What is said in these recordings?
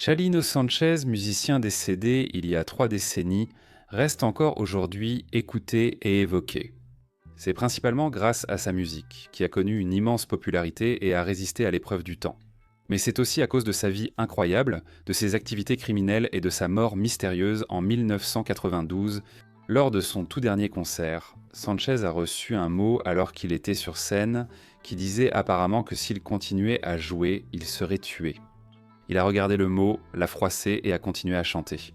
Chalino Sanchez, musicien décédé il y a 3 décennies, reste encore aujourd'hui écouté et évoqué. C'est principalement grâce à sa musique, qui a connu une immense popularité et a résisté à l'épreuve du temps. Mais c'est aussi à cause de sa vie incroyable, de ses activités criminelles et de sa mort mystérieuse en 1992. Lors de son tout dernier concert, Sanchez a reçu un mot alors qu'il était sur scène qui disait apparemment que s'il continuait à jouer, il serait tué. Il a regardé le mot, l'a froissé et a continué à chanter.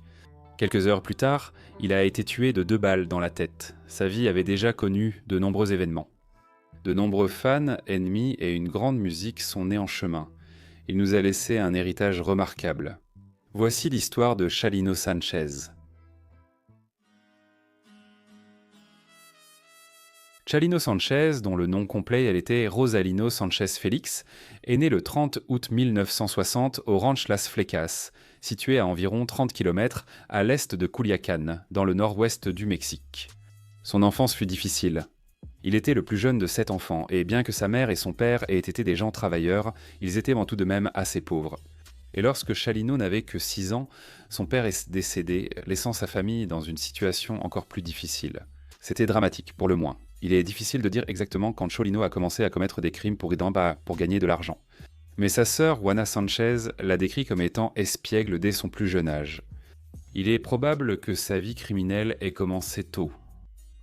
Quelques heures plus tard, il a été tué de 2 balles dans la tête. Sa vie avait déjà connu de nombreux événements. De nombreux fans, ennemis et une grande musique sont nés en chemin. Il nous a laissé un héritage remarquable. Voici l'histoire de Chalino Sanchez. Chalino Sanchez, dont le nom complet elle était Rosalino Sanchez Félix, est né le 30 août 1960 au Ranch Las Flecas, situé à environ 30 km à l'est de Culiacán, dans le nord-ouest du Mexique. Son enfance fut difficile. Il était le plus jeune de 7 enfants, et bien que sa mère et son père aient été des gens travailleurs, ils étaient tout de même assez pauvres. Et lorsque Chalino n'avait que 6 ans, son père est décédé, laissant sa famille dans une situation encore plus difficile. C'était dramatique, pour le moins. Il est difficile de dire exactement quand Cholino a commencé à commettre des crimes pour gagner de l'argent. Mais sa sœur, Juana Sanchez, l'a décrit comme étant espiègle dès son plus jeune âge. Il est probable que sa vie criminelle ait commencé tôt.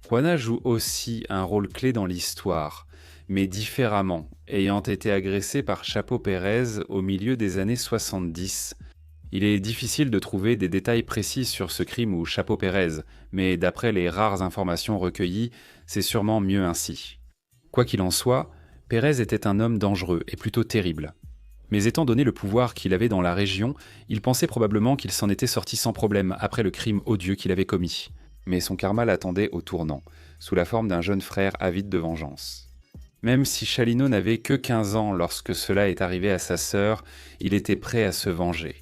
Juana joue aussi un rôle clé dans l'histoire, mais différemment, ayant été agressée par Chapo Pérez au milieu des années 70. Il est difficile de trouver des détails précis sur ce crime ou Chapo Pérez, mais d'après les rares informations recueillies, c'est sûrement mieux ainsi. Quoi qu'il en soit, Pérez était un homme dangereux et plutôt terrible. Mais étant donné le pouvoir qu'il avait dans la région, il pensait probablement qu'il s'en était sorti sans problème après le crime odieux qu'il avait commis. Mais son karma l'attendait au tournant, sous la forme d'un jeune frère avide de vengeance. Même si Chalino n'avait que 15 ans lorsque cela est arrivé à sa sœur, il était prêt à se venger.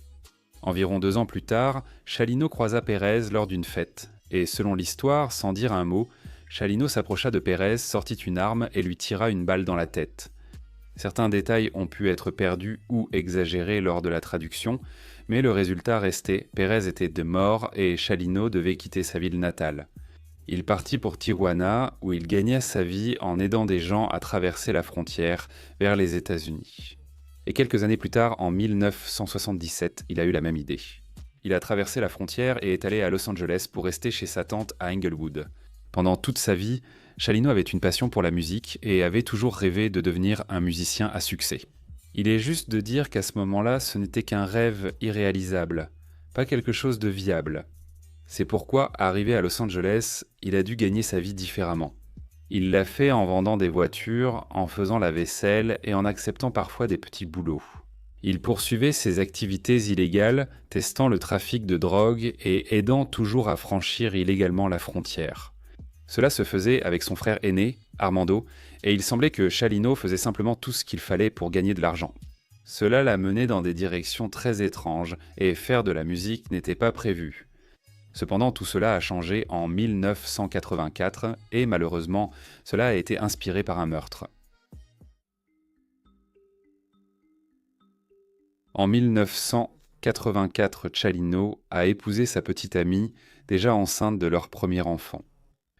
Environ 2 ans plus tard, Chalino croisa Pérez lors d'une fête, et selon l'histoire, sans dire un mot, Chalino s'approcha de Pérez, sortit une arme et lui tira une balle dans la tête. Certains détails ont pu être perdus ou exagérés lors de la traduction, mais le résultat restait, Pérez était de mort et Chalino devait quitter sa ville natale. Il partit pour Tijuana, où il gagna sa vie en aidant des gens à traverser la frontière vers les États-Unis. Et quelques années plus tard, en 1977, il a eu la même idée. Il a traversé la frontière et est allé à Los Angeles pour rester chez sa tante à Inglewood. Pendant toute sa vie, Chalino avait une passion pour la musique et avait toujours rêvé de devenir un musicien à succès. Il est juste de dire qu'à ce moment-là, ce n'était qu'un rêve irréalisable, pas quelque chose de viable. C'est pourquoi, arrivé à Los Angeles, il a dû gagner sa vie différemment. Il l'a fait en vendant des voitures, en faisant la vaisselle et en acceptant parfois des petits boulots. Il poursuivait ses activités illégales, testant le trafic de drogue et aidant toujours à franchir illégalement la frontière. Cela se faisait avec son frère aîné, Armando, et il semblait que Chalino faisait simplement tout ce qu'il fallait pour gagner de l'argent. Cela l'a mené dans des directions très étranges et faire de la musique n'était pas prévu. Cependant, tout cela a changé en 1984 et malheureusement, cela a été inspiré par un meurtre. En 1984, Chalino a épousé sa petite amie, déjà enceinte de leur premier enfant.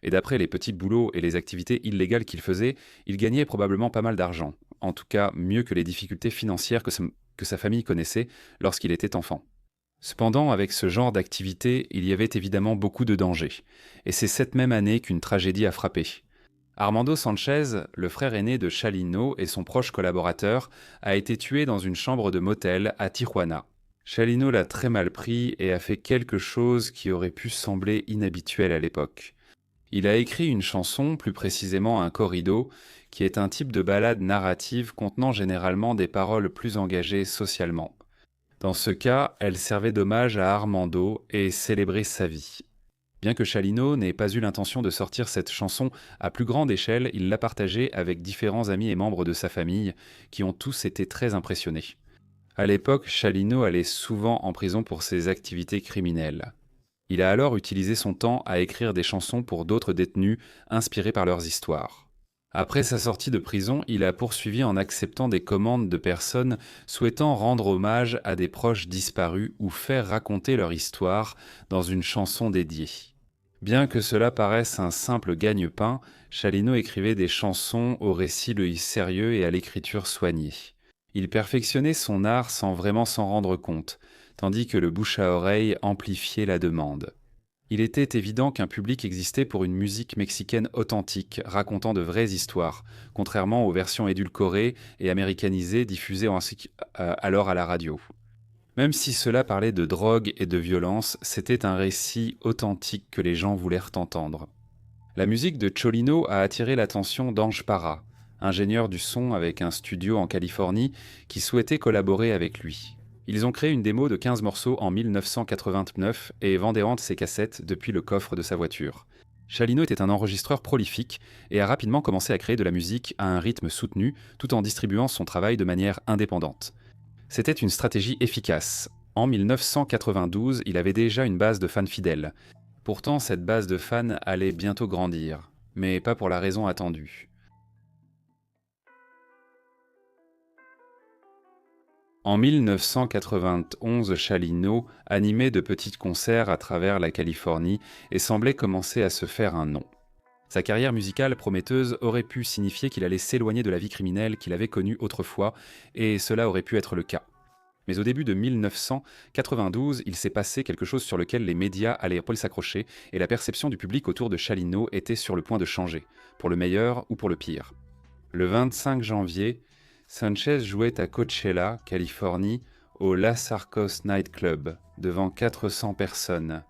Et d'après les petits boulots et les activités illégales qu'il faisait, il gagnait probablement pas mal d'argent, en tout cas mieux que les difficultés financières que sa famille connaissait lorsqu'il était enfant. Cependant, avec ce genre d'activité, il y avait évidemment beaucoup de dangers, et c'est cette même année qu'une tragédie a frappé. Armando Sanchez, le frère aîné de Chalino et son proche collaborateur, a été tué dans une chambre de motel à Tijuana. Chalino l'a très mal pris et a fait quelque chose qui aurait pu sembler inhabituel à l'époque. Il a écrit une chanson, plus précisément un corrido, qui est un type de ballade narrative contenant généralement des paroles plus engagées socialement. Dans ce cas, elle servait d'hommage à Armando et célébrait sa vie. Bien que Chalino n'ait pas eu l'intention de sortir cette chanson à plus grande échelle, il l'a partagée avec différents amis et membres de sa famille, qui ont tous été très impressionnés. À l'époque, Chalino allait souvent en prison pour ses activités criminelles. Il a alors utilisé son temps à écrire des chansons pour d'autres détenus, inspirés par leurs histoires. Après sa sortie de prison, il a poursuivi en acceptant des commandes de personnes souhaitant rendre hommage à des proches disparus ou faire raconter leur histoire dans une chanson dédiée. Bien que cela paraisse un simple gagne-pain, Chalino écrivait des chansons au récit sérieux et à l'écriture soignée. Il perfectionnait son art sans vraiment s'en rendre compte, tandis que le bouche à oreille amplifiait la demande. Il était évident qu'un public existait pour une musique mexicaine authentique, racontant de vraies histoires, contrairement aux versions édulcorées et américanisées diffusées alors à la radio. Même si cela parlait de drogue et de violence, c'était un récit authentique que les gens voulaient entendre. La musique de Cholino a attiré l'attention d'Ange Parra, ingénieur du son avec un studio en Californie qui souhaitait collaborer avec lui. Ils ont créé une démo de 15 morceaux en 1989 et vendaient ses cassettes depuis le coffre de sa voiture. Chalino était un enregistreur prolifique et a rapidement commencé à créer de la musique à un rythme soutenu tout en distribuant son travail de manière indépendante. C'était une stratégie efficace. En 1992, il avait déjà une base de fans fidèles. Pourtant, cette base de fans allait bientôt grandir, mais pas pour la raison attendue. En 1991, Chalino animait de petits concerts à travers la Californie et semblait commencer à se faire un nom. Sa carrière musicale prometteuse aurait pu signifier qu'il allait s'éloigner de la vie criminelle qu'il avait connue autrefois, et cela aurait pu être le cas. Mais au début de 1992, il s'est passé quelque chose sur lequel les médias allaient s'accrocher, et la perception du public autour de Chalino était sur le point de changer, pour le meilleur ou pour le pire. Le 25 janvier, Sanchez jouait à Coachella, Californie, au Las Arcos Night Club, devant 400 personnes.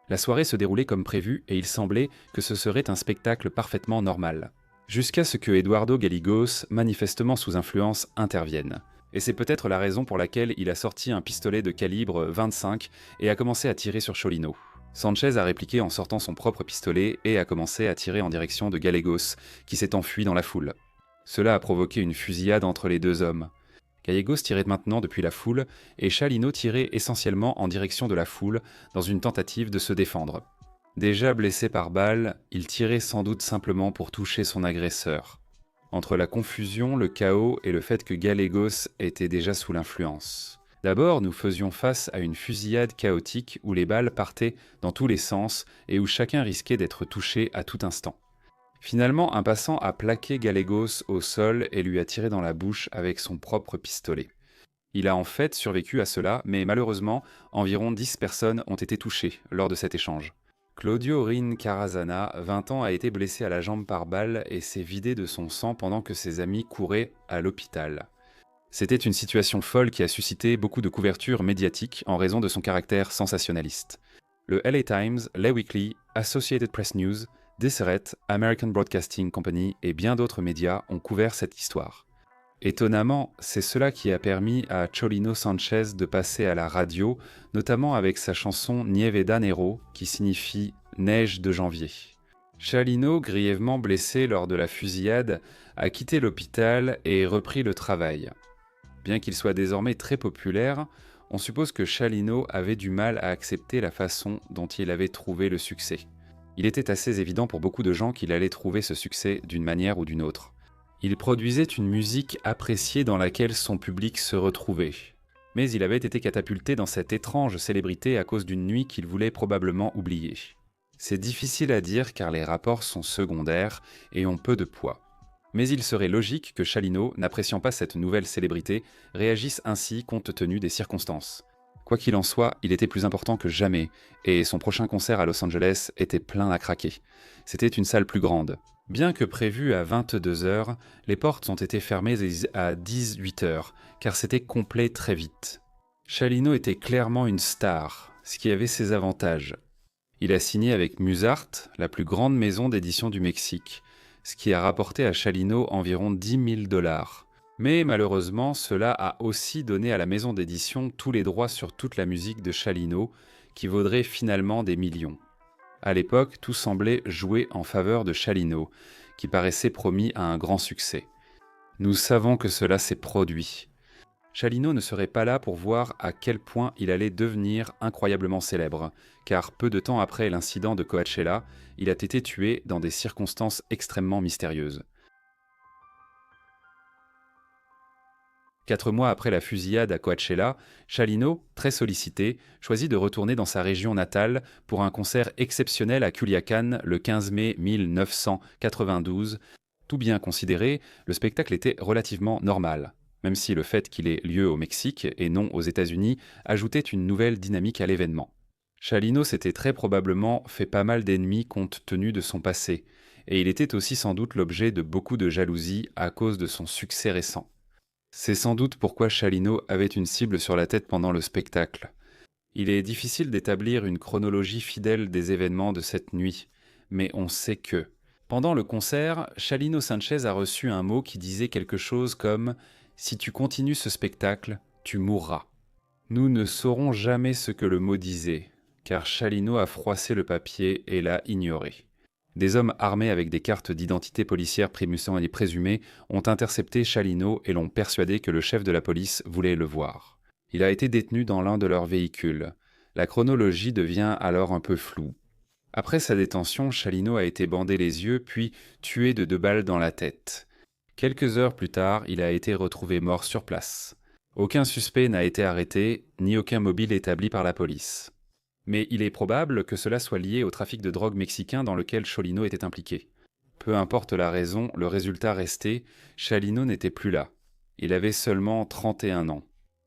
La soirée se déroulait comme prévu et il semblait que ce serait un spectacle parfaitement normal. Jusqu'à ce que Eduardo Gallegos, manifestement sous influence, intervienne. Et c'est peut-être la raison pour laquelle il a sorti un pistolet de calibre 25 et a commencé à tirer sur Cholino. Sanchez a répliqué en sortant son propre pistolet et a commencé à tirer en direction de Gallegos, qui s'est enfui dans la foule. Cela a provoqué une fusillade entre les deux hommes. Gallegos tirait maintenant depuis la foule et Chalino tirait essentiellement en direction de la foule dans une tentative de se défendre. Déjà blessé par balle, il tirait sans doute simplement pour toucher son agresseur. Entre la confusion, le chaos et le fait que Gallegos était déjà sous l'influence. D'abord, nous faisions face à une fusillade chaotique où les balles partaient dans tous les sens et où chacun risquait d'être touché à tout instant. Finalement, un passant a plaqué Gallegos au sol et lui a tiré dans la bouche avec son propre pistolet. Il a en fait survécu à cela, mais malheureusement, environ 10 personnes ont été touchées lors de cet échange. Claudio Rin Carazana, 20 ans, a été blessé à la jambe par balle et s'est vidé de son sang pendant que ses amis couraient à l'hôpital. C'était une situation folle qui a suscité beaucoup de couverture médiatique en raison de son caractère sensationnaliste. Le LA Times, Les Weekly, Associated Press News, Deseret, American Broadcasting Company et bien d'autres médias ont couvert cette histoire. Étonnamment, c'est cela qui a permis à Cholino Sanchez de passer à la radio, notamment avec sa chanson Nieve d'Enero, qui signifie « neige de janvier ». Chalino, grièvement blessé lors de la fusillade, a quitté l'hôpital et repris le travail. Bien qu'il soit désormais très populaire, on suppose que Chalino avait du mal à accepter la façon dont il avait trouvé le succès. Il était assez évident pour beaucoup de gens qu'il allait trouver ce succès d'une manière ou d'une autre. Il produisait une musique appréciée dans laquelle son public se retrouvait. Mais il avait été catapulté dans cette étrange célébrité à cause d'une nuit qu'il voulait probablement oublier. C'est difficile à dire car les rapports sont secondaires et ont peu de poids. Mais il serait logique que Chalino, n'appréciant pas cette nouvelle célébrité, réagisse ainsi compte tenu des circonstances. Quoi qu'il en soit, il était plus important que jamais, et son prochain concert à Los Angeles était plein à craquer. C'était une salle plus grande. Bien que prévu à 22h, les portes ont été fermées à 18h, car c'était complet très vite. Chalino était clairement une star, ce qui avait ses avantages. Il a signé avec Musart, la plus grande maison d'édition du Mexique, ce qui a rapporté à Chalino environ 10 000 $. Mais malheureusement, cela a aussi donné à la maison d'édition tous les droits sur toute la musique de Chalino, qui vaudrait finalement des millions. À l'époque, tout semblait jouer en faveur de Chalino, qui paraissait promis à un grand succès. Nous savons que cela s'est produit. Chalino ne serait pas là pour voir à quel point il allait devenir incroyablement célèbre, car peu de temps après l'incident de Coachella, il a été tué dans des circonstances extrêmement mystérieuses. 4 mois après la fusillade à Coachella, Chalino, très sollicité, choisit de retourner dans sa région natale pour un concert exceptionnel à Culiacán le 15 mai 1992. Tout bien considéré, le spectacle était relativement normal, même si le fait qu'il ait lieu au Mexique et non aux États-Unis ajoutait une nouvelle dynamique à l'événement. Chalino s'était très probablement fait pas mal d'ennemis compte tenu de son passé, et il était aussi sans doute l'objet de beaucoup de jalousie à cause de son succès récent. C'est sans doute pourquoi Chalino avait une cible sur la tête pendant le spectacle. Il est difficile d'établir une chronologie fidèle des événements de cette nuit, mais on sait que, pendant le concert, Chalino Sanchez a reçu un mot qui disait quelque chose comme « Si tu continues ce spectacle, tu mourras ». Nous ne saurons jamais ce que le mot disait, car Chalino a froissé le papier et l'a ignoré. Des hommes armés avec des cartes d'identité policière prémusant et présumées ont intercepté Chalino et l'ont persuadé que le chef de la police voulait le voir. Il a été détenu dans l'un de leurs véhicules. La chronologie devient alors un peu floue. Après sa détention, Chalino a été bandé les yeux puis tué de 2 balles dans la tête. Quelques heures plus tard, il a été retrouvé mort sur place. Aucun suspect n'a été arrêté, ni aucun mobile établi par la police. Mais il est probable que cela soit lié au trafic de drogue mexicain dans lequel Cholino était impliqué. Peu importe la raison, le résultat resté, Chalino n'était plus là. Il avait seulement 31 ans.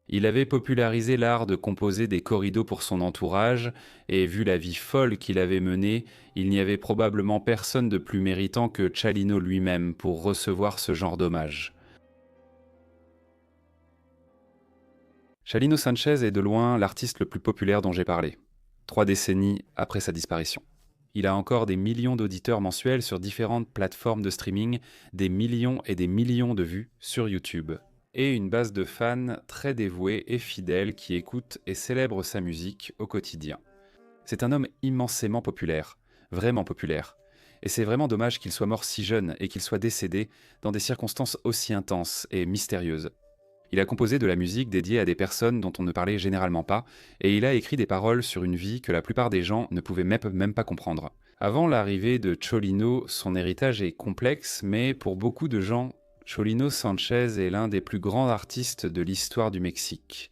Il avait popularisé l'art de composer des corridos pour son entourage, et vu la vie folle qu'il avait menée, il n'y avait probablement personne de plus méritant que Chalino lui-même pour recevoir ce genre d'hommage. Chalino Sanchez est de loin l'artiste le plus populaire dont j'ai parlé, 3 décennies après sa disparition. Il a encore des millions d'auditeurs mensuels sur différentes plateformes de streaming, des millions et des millions de vues sur YouTube, et une base de fans très dévoués et fidèles qui écoutent et célèbrent sa musique au quotidien. C'est un homme immensément populaire, vraiment populaire, et c'est vraiment dommage qu'il soit mort si jeune et qu'il soit décédé dans des circonstances aussi intenses et mystérieuses. Il a composé de la musique dédiée à des personnes dont on ne parlait généralement pas, et il a écrit des paroles sur une vie que la plupart des gens ne pouvaient même pas comprendre. Avant l'arrivée de Cholino, son héritage est complexe, mais pour beaucoup de gens, Cholino Sanchez est l'un des plus grands artistes de l'histoire du Mexique.